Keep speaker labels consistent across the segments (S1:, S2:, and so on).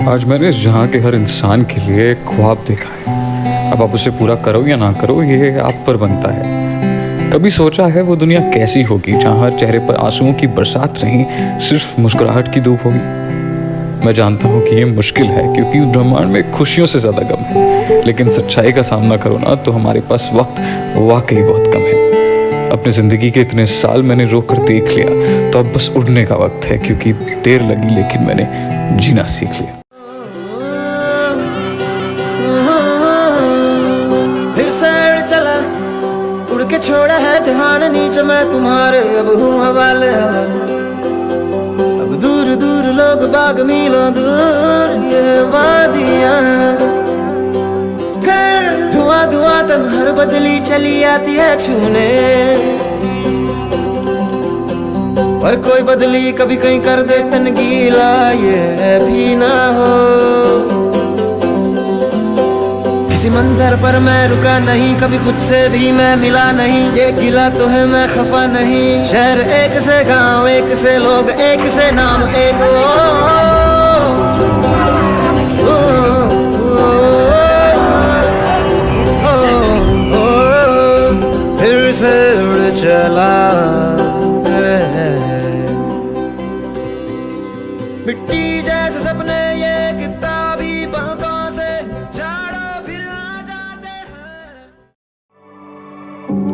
S1: आज मैंने इस जहाँ के हर इंसान के लिए एक ख्वाब देखा है। अब आप उसे पूरा करो या ना करो ये आप पर बनता है। कभी सोचा है वो दुनिया कैसी होगी जहाँ हर चेहरे पर आंसुओं की बरसात नहीं, सिर्फ मुस्कुराहट की धूप होगी। मैं जानता हूँ कि ये मुश्किल है क्योंकि इस ब्रह्मांड में खुशियों से ज़्यादा गम है, लेकिन सच्चाई का सामना करो ना तो हमारे पास वक्त वाकई बहुत कम है। अपनी ज़िंदगी के इतने साल मैंने रोक कर देख लिया, तो अब बस उड़ने का वक्त है क्योंकि देर लगी लेकिन मैंने जीना सीख लिया।
S2: फिर से चला उड़ के छोड़ा है जहान नीचे, मैं तुम्हारे अब हूँ हवाले हवाले। अब दूर दूर लोग बाग मीलों दूर ये वादियाँ, फिर धुआं धुआं तन हर बदली चली आती है छूने, पर कोई बदली कभी कहीं कर दे तन गीला ये भी ना हो। किसी मंजर पर मैं रुका नहीं, कभी खुद से भी मैं मिला नहीं, ये गिला तो है मैं खफा नहीं। शहर एक से गांव एक से लोग एक से नाम एक फिर से उड़ चला मिट्टी जैसे सपने ये किताबी पलकों से झाड़ो फिर आ जाते हैं।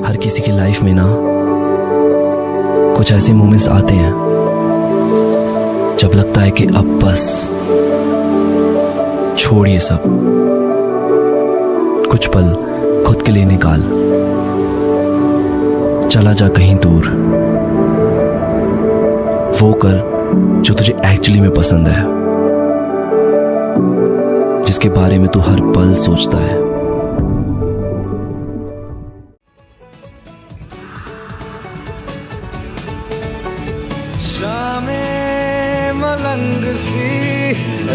S3: हर किसी की लाइफ में ना कुछ ऐसे मोमेंट्स आते हैं जब लगता है कि अब बस छोड़िए सब, कुछ पल खुद के लिए निकाल, चला जा कहीं दूर, वो कर जो तुझे एक्चुअली में पसंद है, जिसके बारे में तू हर पल सोचता है।
S2: शामें मलंग सी,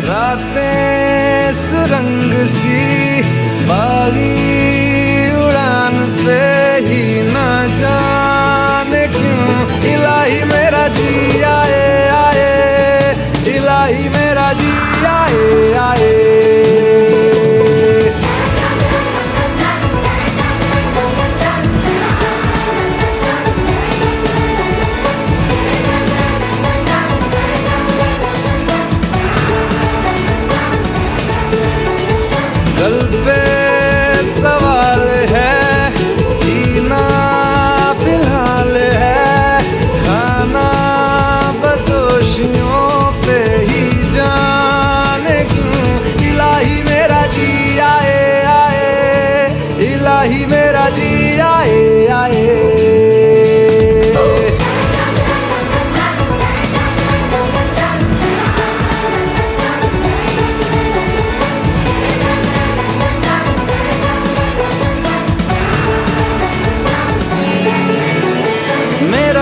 S2: रातें सुरंग सी, बागी उड़ान पे ही ना जाने क्यों इलाही मेरा जी आए आए, इलाही मेरा जी आए आए। कल पे सवाल है, जीना फिलहाल है, खाना बदोशियों पे ही जाने क्यों इलाही मेरा जी आए आए, इलाही मेरा जी आए आए।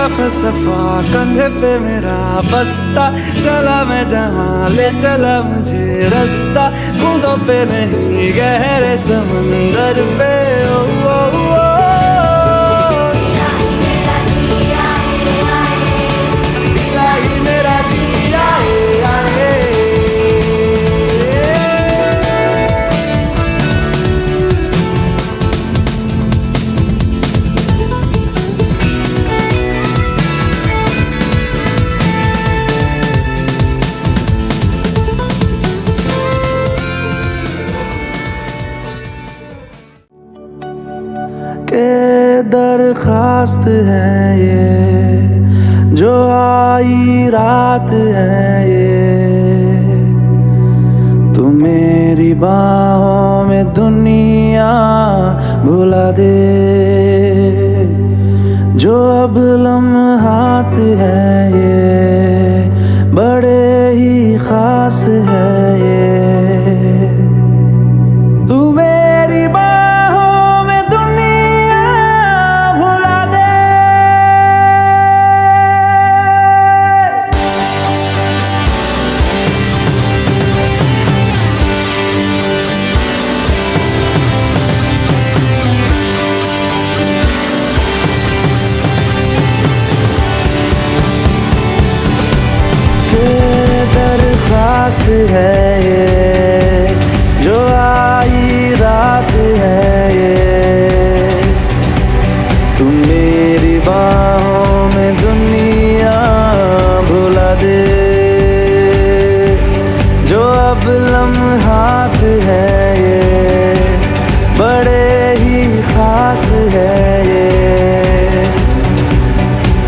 S2: फलसफा कंधे पे मेरा बस्ता, चला मैं जहाँ ले चला मुझे रास्ता, बूंदों पे नहीं गहरे समंदर पे ओ, ओ, ओ। इलाही मेरा जी आए आए। के दरखास्त है ये जो आई रात है ये, तू मेरी बाहों में दुनिया भुला दे, जो अब लम्हात है ये बड़े ही खास है ये, तू मेरी बाहों में दुनिया भुला दे। के दरखास्त है
S4: अब लम्हात है ये, बड़े ही खास है ये।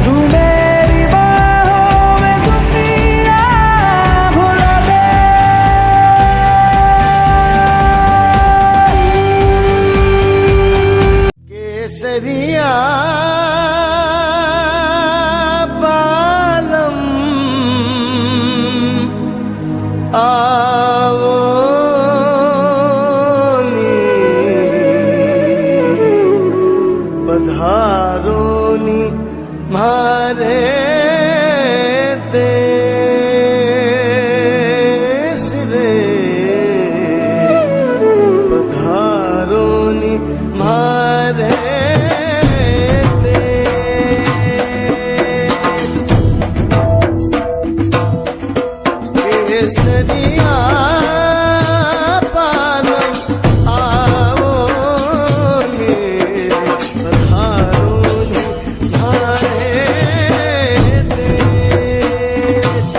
S4: तू मेरी बाहों में दुनिया भुला दे, केसरिया बालम आवो पधारोनी मारे देश रे, पधारोनी मारे केसरिया पालम आओ मेरे, पधारोनी मारे देश।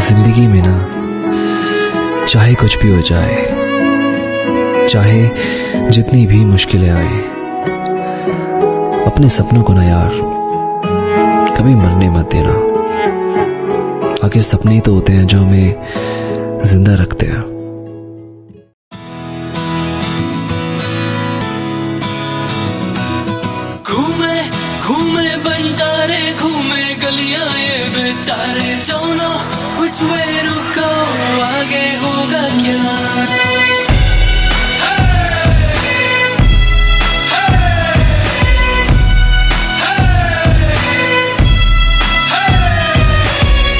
S3: जिंदगी में ना चाहे कुछ भी हो जाए, चाहे जितनी भी मुश्किलें आए, अपने सपनों को ना यार कभी मरने मत देना। आखिर सपने ही तो होते हैं जो हमें जिंदा रखते हैं।
S5: घूमे घूमे बंजारे, घूमे गलियां ये बेचारे, don't know which way to go, आगे होगा क्या।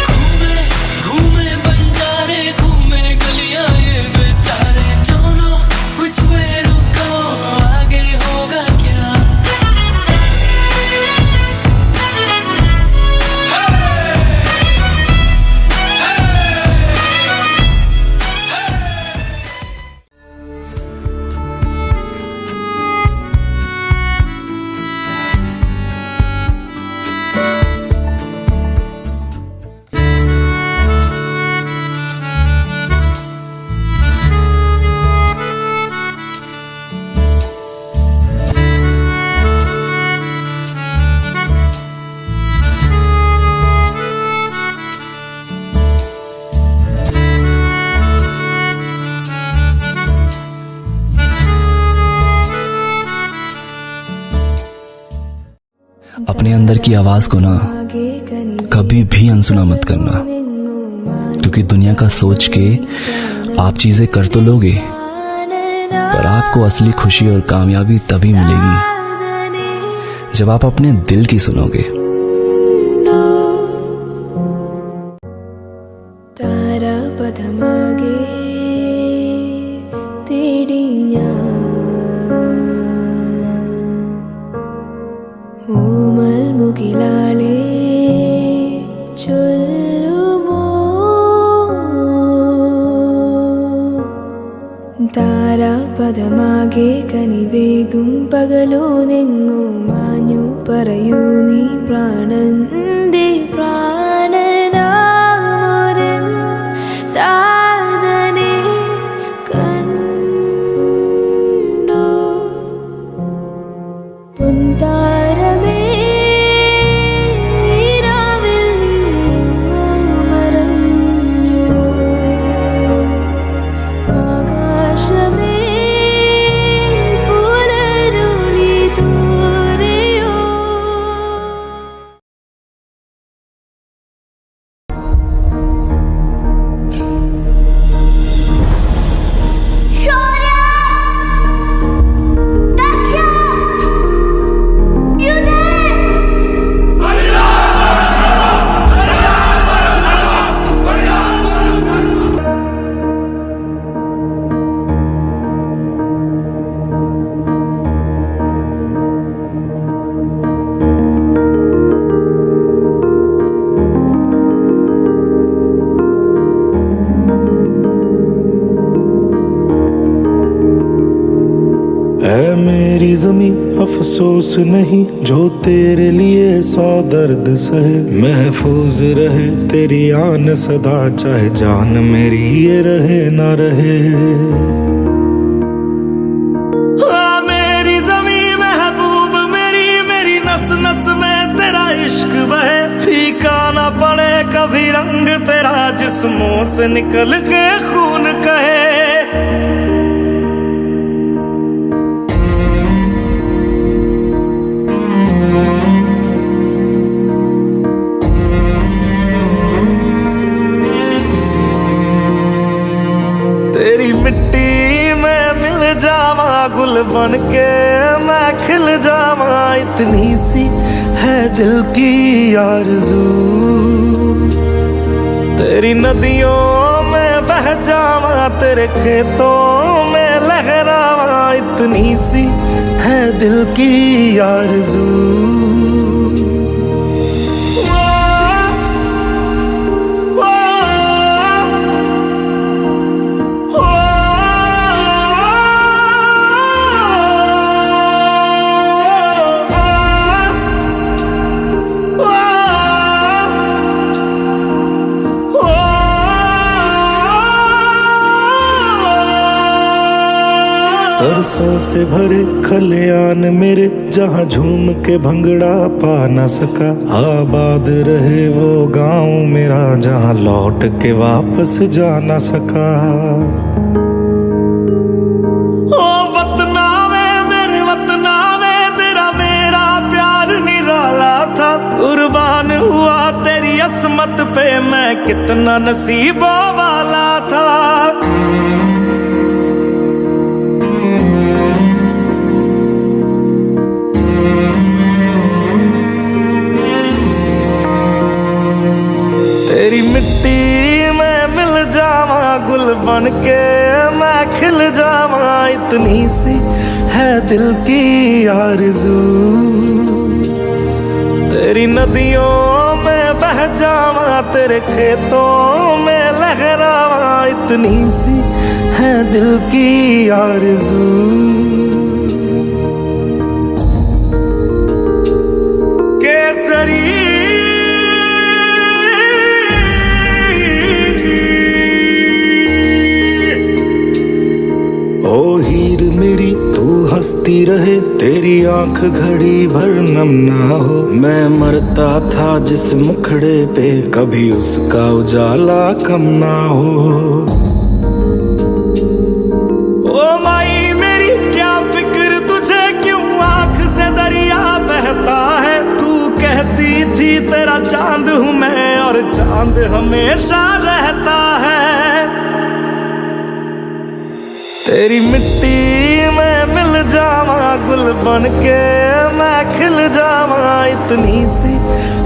S5: घूमे घूमे बंजारे, घूमे गलियां ये बेचारे,
S3: अपने अंदर की आवाज को ना कभी भी अनसुना मत करना, क्योंकि दुनिया का सोच के आप चीजें कर तो लोगे, पर आपको असली खुशी और कामयाबी तभी मिलेगी जब आप अपने दिल की सुनोगे।
S6: तारा पदमागे तेड़िया ഓമൽ മുകിലാളേ ചൊല്ലുമോ താരാപദമാകെ കനിവേകും പകലോ നെങ്ങോ മാഞ്ഞു പറയൂ നീ പ്രാണന്റെ പ്രാണനാമൊരൻ താതനെ കണ്ടോ പൊൻതാരമേ രാവിൽ നീ മറഞ്ഞുവോ ആകാശമേ പുലരുളി ദൂരെയോ
S7: ऐ मेरी ज़मीं अफसोस नहीं जो तेरे लिए 100 दर्द सहे, महफूज रहे तेरी आन सदा, चाहे जान मेरी ये रहे ना रहे। मेरी ज़मीं महबूब मेरी, मेरी नस नस में तेरा इश्क बहे, फीका ना पड़े कभी रंग तेरा, जिस्मों से निकल के खून कहे। तेरी मिट्टी में मिल जावा, गुल बन के मैं खिल जावा, इतनी सी है दिल की आरज़ू। तेरी नदियों में बह जावा, तेरे खेतों में लहरावा, इतनी सी है दिल की आरज़ू। सरसों से भरे खलियान मेरे, जहाँ झूम के भंगड़ा पा न सका, आबाद रहे वो गांव मेरा, जहाँ लौट के वापस जा न सका। ओ वतना में मेरे वतना में तेरा मेरा प्यार निराला था, कुर्बान हुआ तेरी असमत पे मैं कितना नसीबों वाला था। तेरी मिट्टी में मिल जावा, गुल बन के मैं खिल जावा, इतनी सी है दिल की आरज़ू। तेरी नदियों में बह जावा, तेरे खेतों में लहरावा, इतनी सी है दिल की आरज़ू। केसरी ओ हीर मेरी तू हंसती रहे, तेरी आंख घड़ी भर नम ना हो, मैं मरता था जिस मुखड़े पे कभी उसका उजाला कम ना हो। ओ माई मेरी क्या फिक्र तुझे, क्यों आंख से दरिया बहता है, तू चांद हूँ मैं और चांद हमेशा रहता है। तेरी मिट्टी में मिल जावा गुल बन के मैं खिल जावा, इतनी सी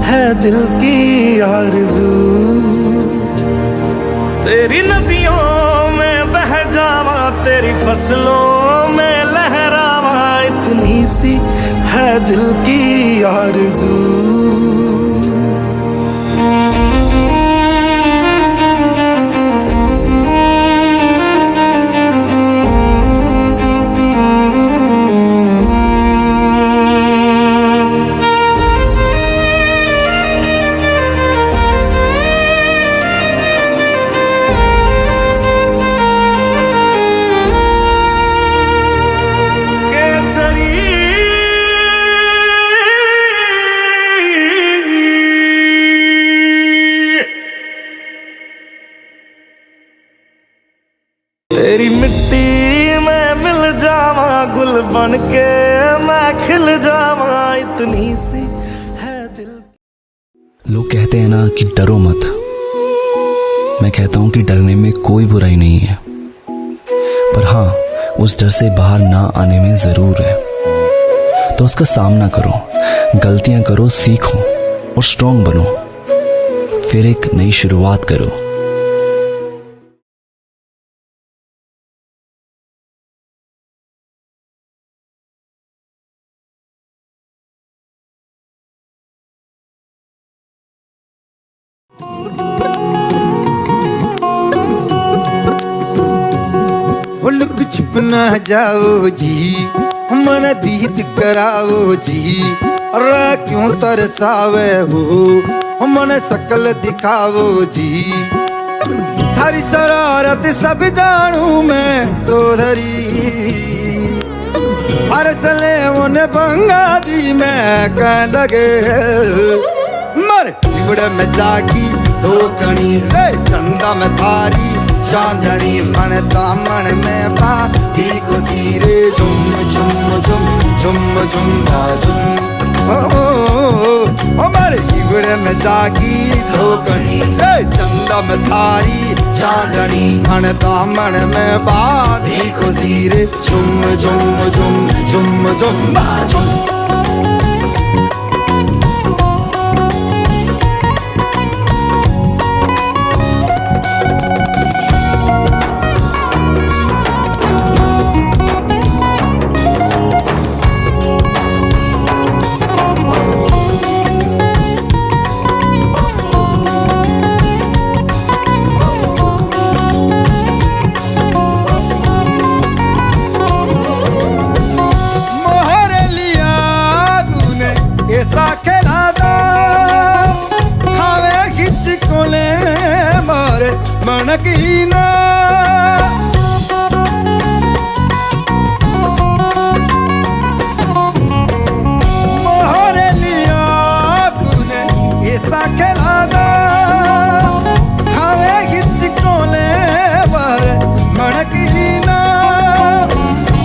S7: है दिल की आरज़ू। तेरी नदियों में बह जावा, तेरी फसलों में लहरावा, इतनी सी है दिल की आरज़ू। तेरी मिट्टी में मिल जावा गुल बन के मैं खिल जावा, इतनी सी है दिल।
S3: लोग कहते हैं ना कि डरो मत, मैं कहता हूं कि डरने में कोई बुराई नहीं है, पर हाँ उस डर से बाहर ना आने में जरूर है। तो उसका सामना करो, गलतियां करो, सीखो और स्ट्रांग बनो, फिर एक नई शुरुआत करो।
S2: लुक छुप ना जाओ जी, मन दीद कराओ जी, अरे क्यों तरसावे हो मन शकल दिखाओ जी। थारी शरारत सब जानू मैं चौधरी, हर चले मुन बंगा दी मैं कह लगे। मर बिगड़ में जागी धोकनी रे चंदा में थारी चांदनी, मन दामन में बाधी खुशी रे झुम झुम झुम झुम झुम झुम। ओ मर बिगड़ में जागी धोकनी रे चंदा में थारी चांदनी, मन दामन में बाधी खुशी रे झुम झुम झुम झुम झुम झुम। मनकीना मोहरे लिया तूने ऐसा खेला दा, खावे हिचकोले बारे मनकीना।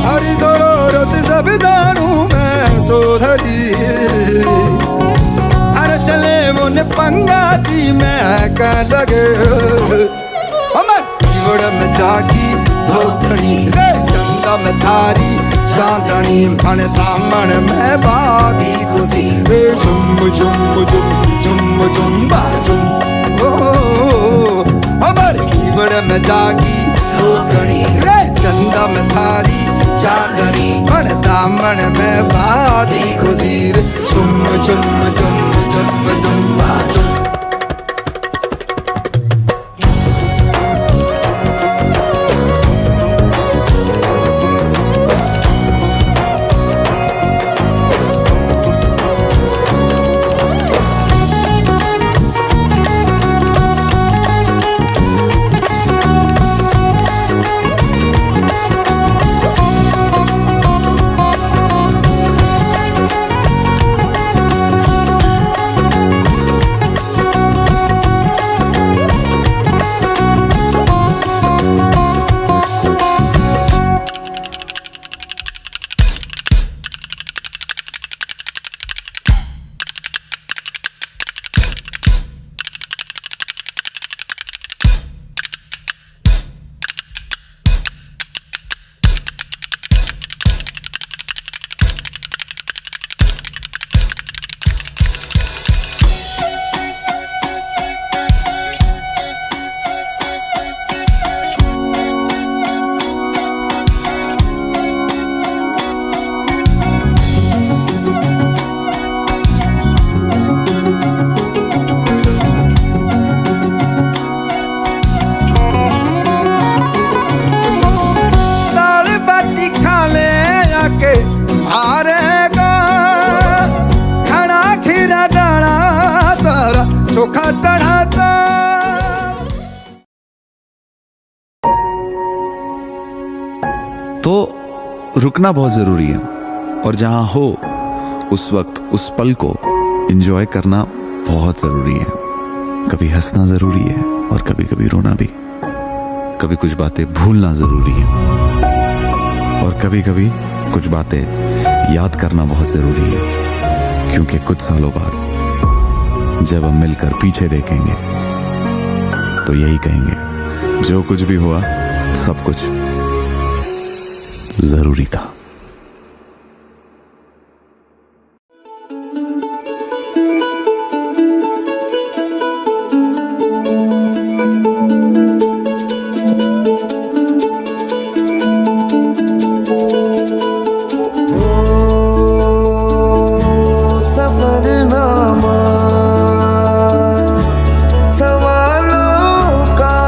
S2: हरी जरूरत सब जानू मैं चौधरी, हर चले मुन पंगा दी मैं कह लगे। में जागी धोकनी रे चंदा में थारी चांदनी, मन दामन में बाधी खुशी रे झुम झुम झुम झुम झुम झुम। हमारे कीबड़ में जागी धोकनी रे चंदा में थारी चांदनी, मन दामन में बाधी खुशी रे झुम झुम झुम झुम झुम झुम।
S8: तो रुकना बहुत जरूरी है, और जहां हो उस वक्त उस पल को एंजॉय करना बहुत जरूरी है। कभी हंसना जरूरी है और कभी कभी रोना भी। कभी कुछ बातें भूलना जरूरी है और कभी कभी कुछ बातें याद करना बहुत जरूरी है, क्योंकि कुछ सालों बाद जब हम मिलकर पीछे देखेंगे तो यही कहेंगे, जो कुछ भी हुआ सब कुछ जरूरी था।
S2: सफरनामा सवालों का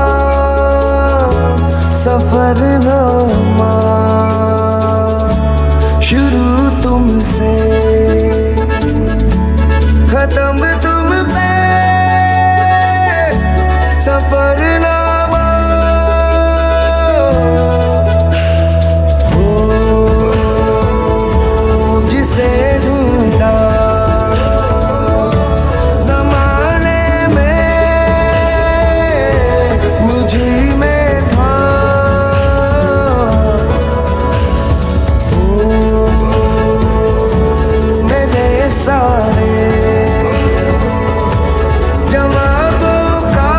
S2: सफरनामा, शुरू तुमसे खत्म तुम पे सफरनामा। जिसे ढूंढा ज़माने में मुझे में था, मेरे सारे जवाबों का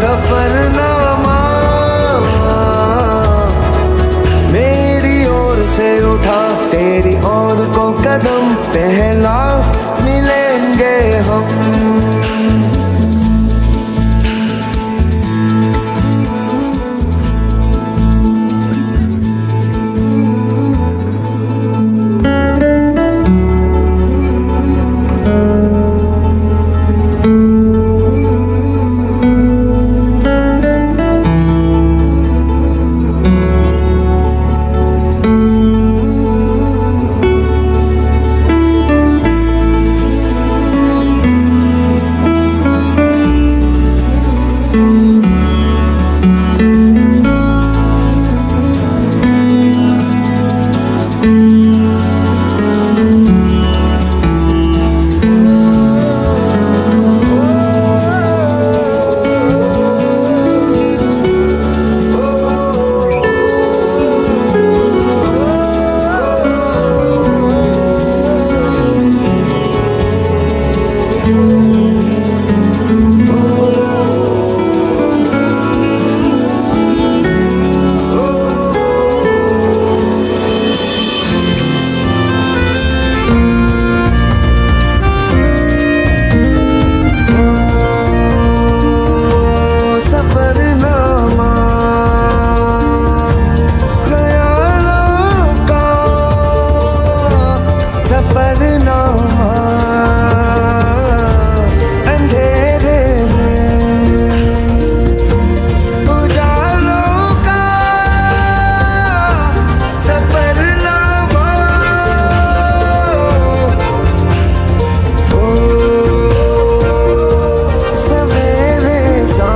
S2: सफरनामा मेरी ओर से उठा, तेरी ओर को कदम पहला मिलेंगे हम। सफरनामा ख्यालों का सफरनामा, अंधेरे में उजालों का सफरनामा। सवेरे सा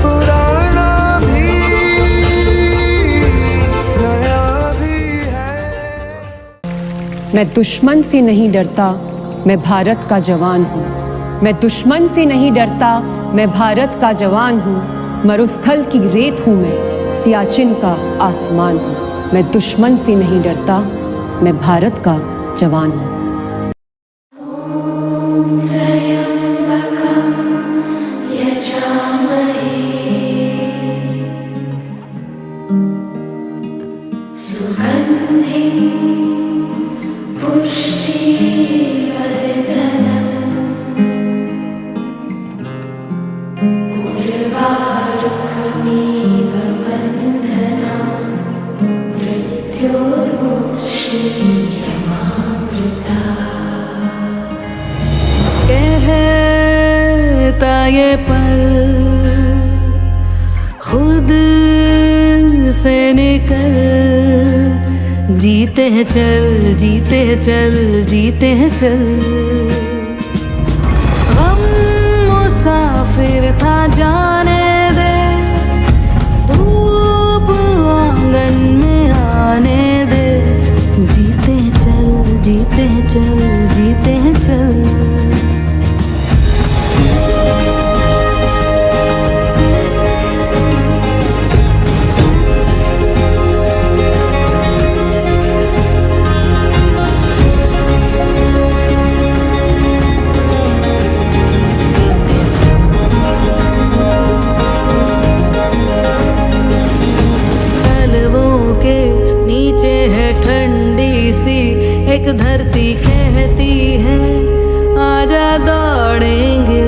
S2: पुराना भी नया भी है।
S9: मैं दुश्मन से नहीं डरता, मैं भारत का जवान हूँ। मैं दुश्मन से नहीं डरता, मैं भारत का जवान हूँ। मरुस्थल की रेत हूँ मैं, सियाचिन का आसमान हूँ। मैं दुश्मन से नहीं डरता, मैं भारत का जवान हूँ।
S5: कहता ये पल खुद से निकल, जीते हैं चल, जीते हैं चल, जीते हैं चल। गम मुसाफिर था जाने दे,
S6: धरती कहती है आजा दौड़ेंगे,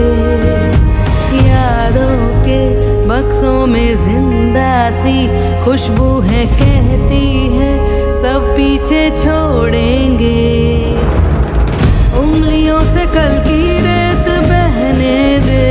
S6: यादों के बक्सों में जिंदा सी खुशबू है कहती है सब पीछे छोड़ेंगे। उंगलियों से कल की रेत बहने दे,